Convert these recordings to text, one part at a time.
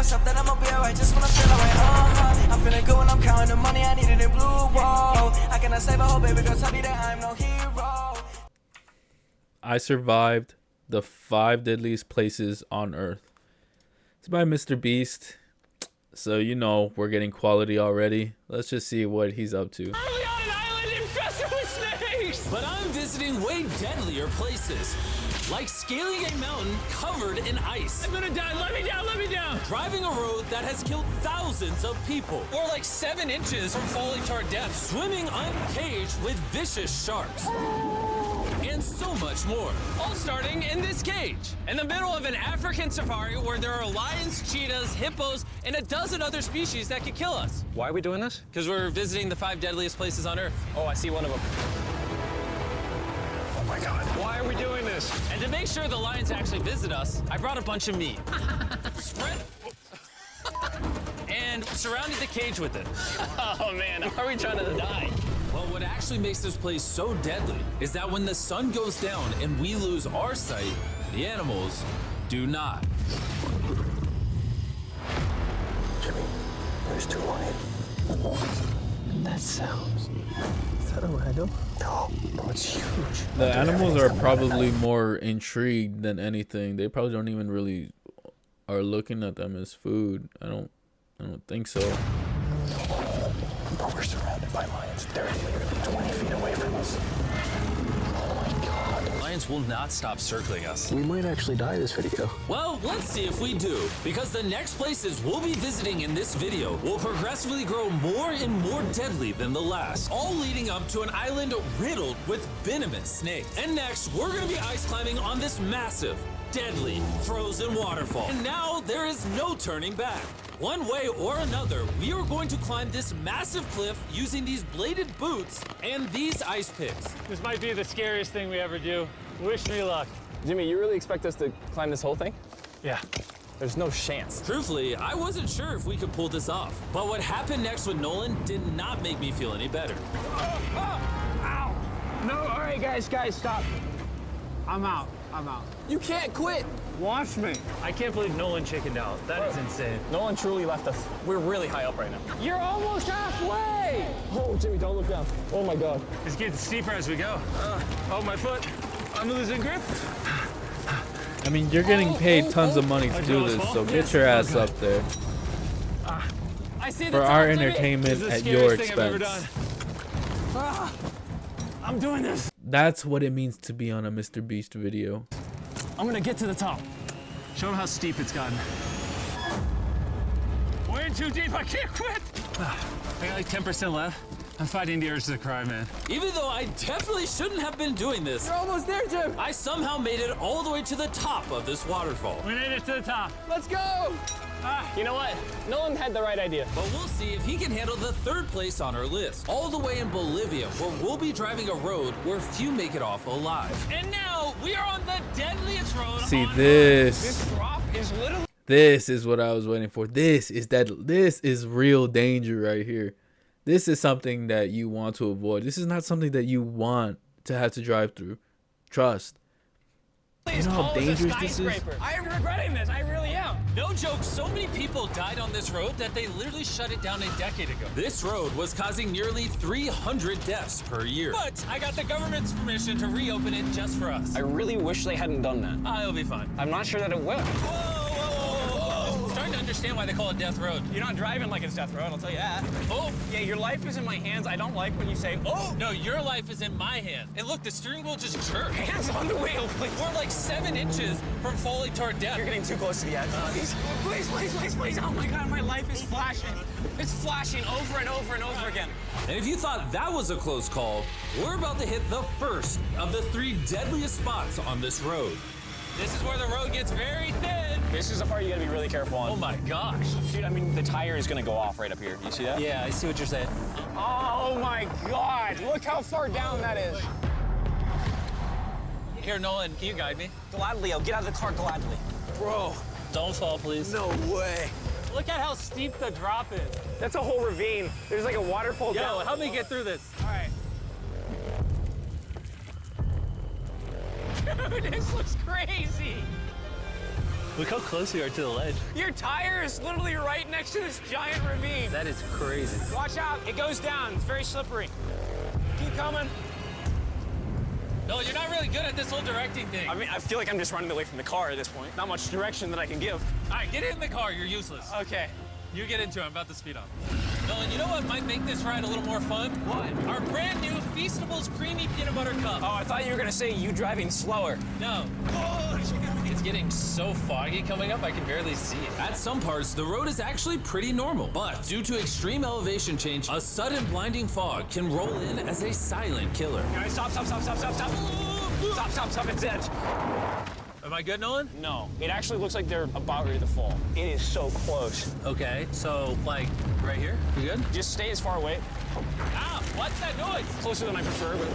myself that I'ma be alright just when I feel alright. I'm feeling good when I'm counting the money I needed in blue. Whoa, I cannot save a whole baby girl, tell me that I'm no hero. I survived the 5 deadliest places on Earth. It's by Mr. Beast. So you know we're getting quality already. Let's just see what he's up to. Early on an island infested with snakes! But I'm visiting way deadlier places. Like scaling a mountain covered in ice. I'm gonna die, let me down, let me down! Driving a road that has killed thousands of people. Or like 7 inches from falling to our death. Swimming uncaged with vicious sharks. And so much more. All starting in this cage. In the middle of an African safari where there are lions, cheetahs, hippos, and a dozen other species that could kill us. Why are we doing this? Because we're visiting the 5 deadliest places on Earth. Oh, I see one of them. Oh my God. Why are we doing this? And to make sure the lions actually visit us, I brought a bunch of meat. Spread. And surrounded the cage with it. Oh man, are we trying to die? Well, what actually makes this place so deadly is that when the sun goes down and we lose our sight, the animals do not. Jimmy, there's 2 lions. That sounds... Is that a rhino? No, bro, it's huge. The animals are probably more intrigued than anything. They probably don't even really are looking at them as food. I don't think so. Bro, we're surrounded by lions. They're literally 20 feet away from us. Oh my God. Lions will not stop circling us. We might actually die this video. Well, let's see if we do. Because the next places we'll be visiting in this video will progressively grow more and more deadly than the last. All leading up to an island riddled with venomous snakes. And next, we're gonna be ice climbing on this massive, deadly, frozen waterfall. And now there is no turning back. One way or another, we are going to climb this massive cliff using these bladed boots and these ice picks. This might be the scariest thing we ever do. Wish me luck. Jimmy, you really expect us to climb this whole thing? Yeah. There's no chance. Truthfully, I wasn't sure if we could pull this off. But what happened next with Nolan did not make me feel any better. Ow! No, all right, guys, stop. I'm out. You can't quit. Watch me. I can't believe Nolan chickened out. That is insane. Nolan truly left us. We're really high up right now. You're almost halfway! Oh, Jimmy, don't look down. Oh my God. It's getting steeper as we go. Oh, my foot. I'm losing grip. I mean, you're getting paid tons of money to do this, so get your ass up there. I see the For top, our Jimmy. entertainment This is the at your scariest thing I've ever expense. done. I'm doing this. That's what it means to be on a Mr. Beast video. I'm gonna get to the top. Show him how steep it's gotten. Way too deep, I can't quit. I got like 10% left. I'm fighting the urge to cry, man. Even though I definitely shouldn't have been doing this, You're almost there, Jim. I somehow made it all the way to the top of this waterfall. We made it to the top. Let's go. You know what? Nolan had the right idea. But we'll see if he can handle the 3rd place on our list. All the way in Bolivia, where we'll be driving a road where few make it off alive. And now, we are on the deadliest road See on this. This drop is literally... This is what I was waiting for. This is real danger right here. This is something that you want to avoid. This is not something that you want to have to drive through. Trust. You know how dangerous this is? I am regretting this. I really am. No joke, so many people died on this road that they literally shut it down a decade ago. This road was causing nearly 300 deaths per year. But I got the government's permission to reopen it just for us. I really wish they hadn't done that. It'll be fine. I'm not sure that it will. Whoa. Starting to understand why they call it Death Road. You're not driving like it's Death Road, I'll tell you that. Oh. Yeah, your life is in my hands. I don't like when you say, oh. No, your life is in my hand. And look, the steering wheel just jerked. Hands on the wheel, please. We're like 7 inches from falling to our death. You're getting too close to the edge. Please. Oh my God, my life is flashing. It's flashing over and over and over again. And if you thought that was a close call, we're about to hit the first of the 3 deadliest spots on this road. This is where the road gets very thin. This is the part you gotta be really careful on. Oh my gosh. Dude, I mean, the tire is gonna go off right up here. You see that? Yeah, I see what you're saying. Oh my God, look how far down that is. Here, Nolan, can you guide me? Gladly, I'll get out of the car gladly. Bro. Don't fall, please. No way. Look at how steep the drop is. That's a whole ravine. There's like a waterfall down. Yo, help me get through this. All right. Dude, this looks crazy. Look how close we are to the ledge. Your tire is literally right next to this giant ravine. That is crazy. Watch out, it goes down. It's very slippery. Keep coming. No, you're not really good at this whole directing thing. I mean, I feel like I'm just running away from the car at this point. Not much direction that I can give. All right, get in the car. You're useless. Okay. You get into it. I'm about to speed up. Nolan, you know what might make this ride a little more fun? What? Our brand new Feastables Creamy Peanut Butter Cup. Oh, I thought you were gonna say you driving slower. No. It's getting so foggy coming up, I can barely see it. At some parts, the road is actually pretty normal. But due to extreme elevation change, a sudden blinding fog can roll in as a silent killer. Guys, stop. Stop, it's edge. Am I good, Nolan? No, it actually looks like they're about ready to fall. It is so close. Okay, so like right here? You good? Just stay as far away. Ah, what's that noise? Closer than I prefer, but...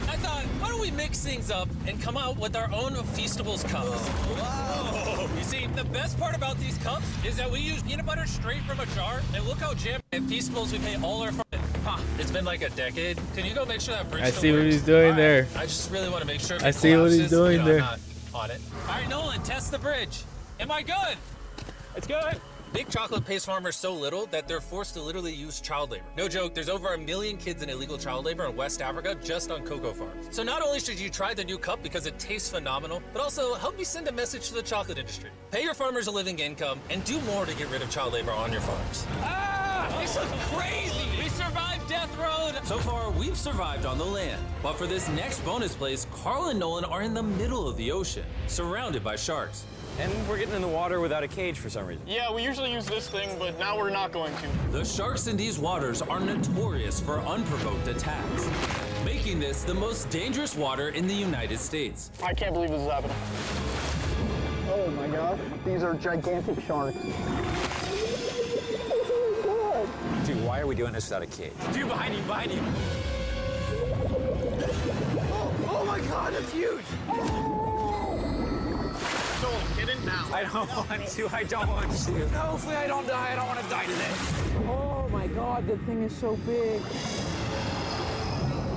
I thought, why don't we mix things up and come out with our own Feastables cups? Whoa. You see, the best part about these cups is that we use peanut butter straight from a jar, and look how jammed at Feastables we pay all our fun. Huh, it's been like a decade. Can you go make sure that bridge I still see what works? he's doing All there. I just really want to make sure if I it see what he's collapses, doing you know, there. I'm not on it. All right, Nolan, test the bridge. Am I good? It's good. Big Chocolate pays farmers so little that they're forced to literally use child labor. No joke, there's over 1 million kids in illegal child labor in West Africa just on cocoa farms. So not only should you try the new cup because it tastes phenomenal, but also help me send a message to the chocolate industry. Pay your farmers a living income and do more to get rid of child labor on your farms. Ah, this is crazy. We survived Death Road! So far, we've survived on the land. But for this next bonus place, Carl and Nolan are in the middle of the ocean, surrounded by sharks. And we're getting in the water without a cage for some reason. Yeah, we usually use this thing, but now we're not going to. The sharks in these waters are notorious for unprovoked attacks, making this the most dangerous water in the United States. I can't believe this is happening. Oh my gosh, these are gigantic sharks. Dude, why are we doing this without a cage? Dude, behind you. Oh my God, that's huge. Nolan, get in now. I don't want to. No, hopefully I don't die. I don't want to die today. Oh my God, the thing is so big.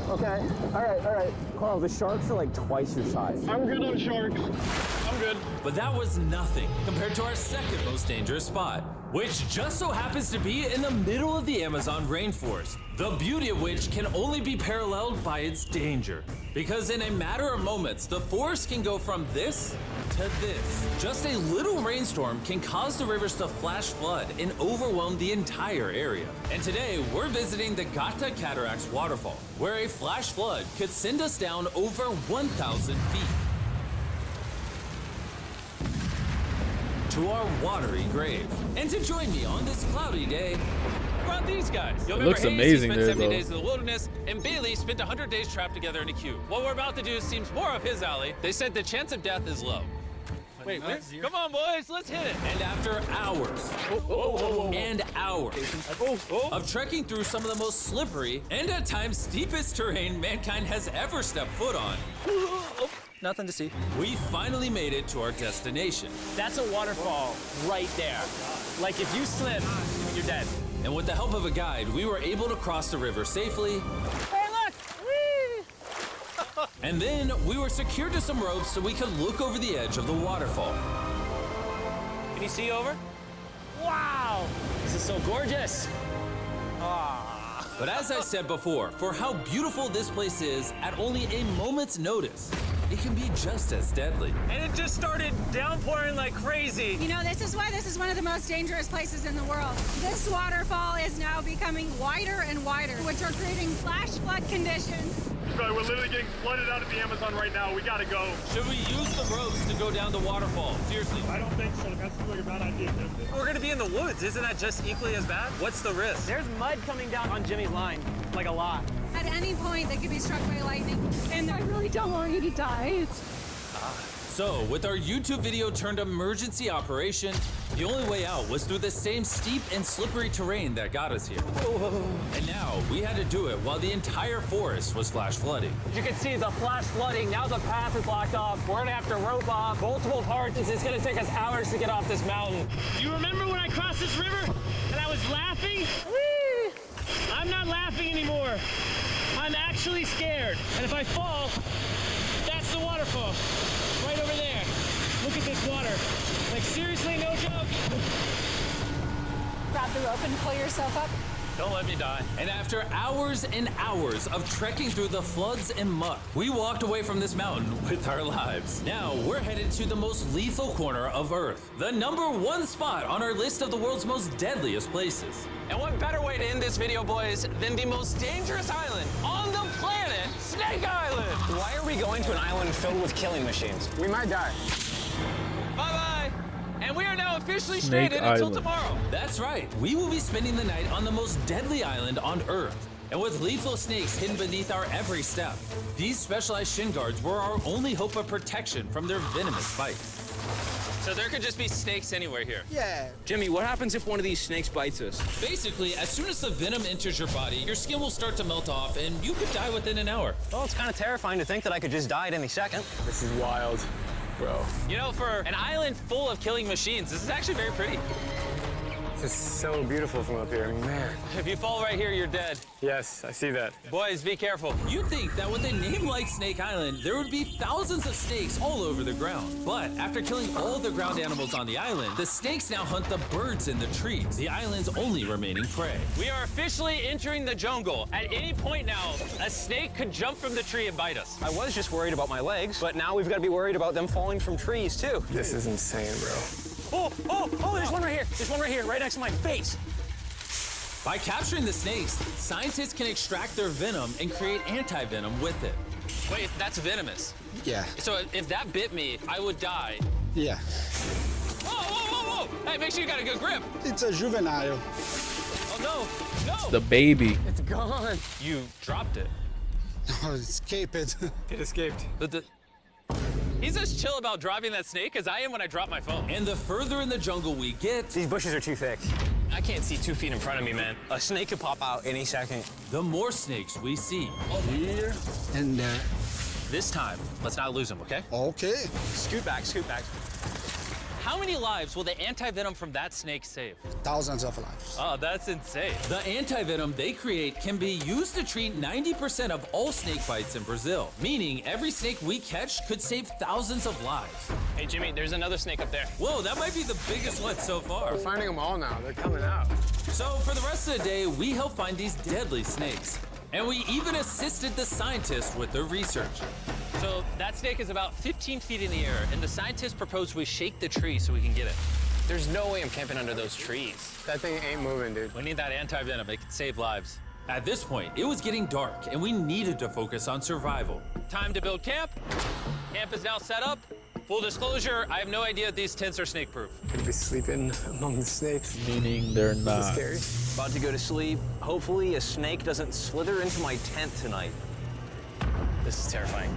Okay, all right. Carl, the sharks are like twice your size. I'm good on sharks. I'm good. But that was nothing compared to our second most dangerous spot, which just so happens to be in the middle of the Amazon rainforest, the beauty of which can only be paralleled by its danger. Because in a matter of moments, the forest can go from this to this. Just a little rainstorm can cause the rivers to flash flood and overwhelm the entire area. And today, we're visiting the Gata Cataracts waterfall, where a flash flood could send us down over 1,000 feet. To our watery grave. And to join me on this cloudy day, I brought these guys. You'll remember looks Hayes, amazing he there, spent 70 though. days in the wilderness, and Bailey spent 100 days trapped together in a cube. What we're about to do seems more up his alley. They said the chance of death is low. Wait, come on, boys, let's hit it. And after hours and hours of trekking through some of the most slippery and at times steepest terrain mankind has ever stepped foot on, Nothing to see. we finally made it to our destination. That's a waterfall right there. Like if you slip, you're dead. And with the help of a guide, we were able to cross the river safely. Hey, look! Whee! And then we were secured to some ropes so we could look over the edge of the waterfall. Can you see over? Wow! This is so gorgeous. But as I said before, for how beautiful this place is, at only a moment's notice, it can be just as deadly. And it just started downpouring like crazy. You know, this is why this is one of the most dangerous places in the world. This waterfall is now becoming wider and wider, which are creating flash flood conditions. Right, we're literally getting flooded out of the Amazon right now. We gotta go. Should we use the ropes to go down the waterfall? Seriously. I don't think so. That seems like a bad idea. We're gonna be in the woods. Isn't that just equally as bad? What's the risk? There's mud coming down on Jimmy's line, like a lot. At any point, they could be struck by lightning. And I really don't want you to die. So, with our YouTube video turned emergency operation, the only way out was through the same steep and slippery terrain that got us here. And now, we had to do it while the entire forest was flash flooding. You can see the flash flooding. Now the path is blocked off. We're gonna have to rope off multiple parts. It's gonna take us hours to get off this mountain. Do you remember when I crossed this river and I was laughing? Whee! I'm not laughing anymore. I'm actually scared. And if I fall, that's the waterfall. Right over there. Look at this water. Like, seriously, no joke? Grab the rope and pull yourself up. Don't let me die. And after hours and hours of trekking through the floods and muck, we walked away from this mountain with our lives. Now we're headed to the most lethal corner of Earth, the #1 spot on our list of the world's most deadliest places. And what better way to end this video, boys, than the most dangerous island on the planet, Snake Island? Why are we going to an island filled with killing machines? We might die. Bye-bye. And we are now officially Snake stranded until Island. tomorrow. That's right. We will be spending the night on the most deadly island on Earth. And with lethal snakes hidden beneath our every step, these specialized shin guards were our only hope of protection from their venomous bites. So there could just be snakes anywhere here. Yeah. Jimmy, what happens if one of these snakes bites us? Basically, as soon as the venom enters your body, your skin will start to melt off and you could die within an hour. Well, it's kind of terrifying to think that I could just die at any second. This is wild, bro. You know, for an island full of killing machines, this is actually very pretty. This is so beautiful from up here, man. If you fall right here, you're dead. Yes, I see that. Boys, be careful. You'd think that with a name like Snake Island, there would be thousands of snakes all over the ground. But after killing all the ground animals on the island, the snakes now hunt the birds in the trees, the island's only remaining prey. We are officially entering the jungle. At any point now, a snake could jump from the tree and bite us. I was just worried about my legs, but now we've got to be worried about them falling from trees, too. This is insane, bro. Oh, there's one right here. There's one right here, right next to my face. By capturing the snakes, scientists can extract their venom and create anti-venom with it. Wait, that's venomous. Yeah. So if that bit me, I would die. Yeah. Whoa! Hey, make sure you got a good grip. It's a juvenile. Oh, no! The baby. It's gone. You dropped it. Oh, escape it. It escaped. He's as chill about dropping that snake as I am when I drop my phone. And the further in the jungle we get, These bushes are too thick. I can't see 2 feet in front of me, man. A snake could pop out any second. the more snakes we see. Here and there. This time, let's not lose him, okay? Okay. Scoot back, scoot back. How many lives will the anti-venom from that snake save? Thousands of lives. Oh, that's insane. The anti-venom they create can be used to treat 90% of all snake bites in Brazil, meaning every snake we catch could save thousands of lives. Hey, Jimmy, there's another snake up there. Whoa, that might be the biggest one so far. We're finding them all now. They're coming out. So for the rest of the day, we helped find these deadly snakes. And we even assisted the scientists with their research. So that snake is about 15 feet in the air, and the scientists propose we shake the tree so we can get it. There's no way I'm camping under those trees. That thing ain't moving, dude. We need that anti-venom. It can save lives. At this point, it was getting dark, and we needed to focus on survival. Time to build camp. Camp is now set up. Full disclosure, I have no idea if these tents are snake-proof. Could be sleeping among the snakes. Meaning they're This is not. scary. About to go to sleep. Hopefully a snake doesn't slither into my tent tonight. This is terrifying.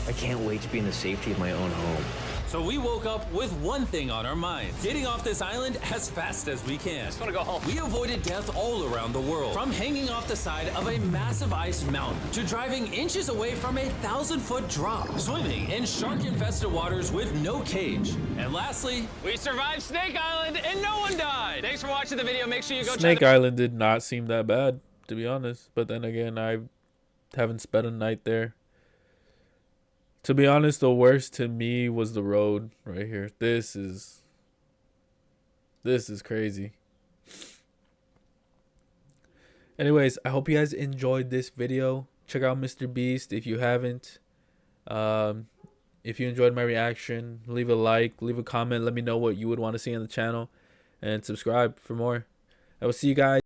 I can't wait to be in the safety of my own home. So we woke up with one thing on our minds: getting off this island as fast as we can. Just want to go home. We avoided death all around the world, from hanging off the side of a massive ice mountain to driving inches away from a 1,000-foot drop, swimming in shark-infested waters with no cage, and lastly, We survived Snake Island, and no one died. Thanks for watching the video. Make sure you go Snake check Island did not seem that bad, to be honest. But then again, I haven't spent a night there. To be honest, the worst to me was the road right here. This is crazy. Anyways, I hope you guys enjoyed this video. Check out Mr. Beast if you haven't. If you enjoyed my reaction, leave a like, leave a comment. Let me know what you would want to see on the channel. And subscribe for more. I will see you guys.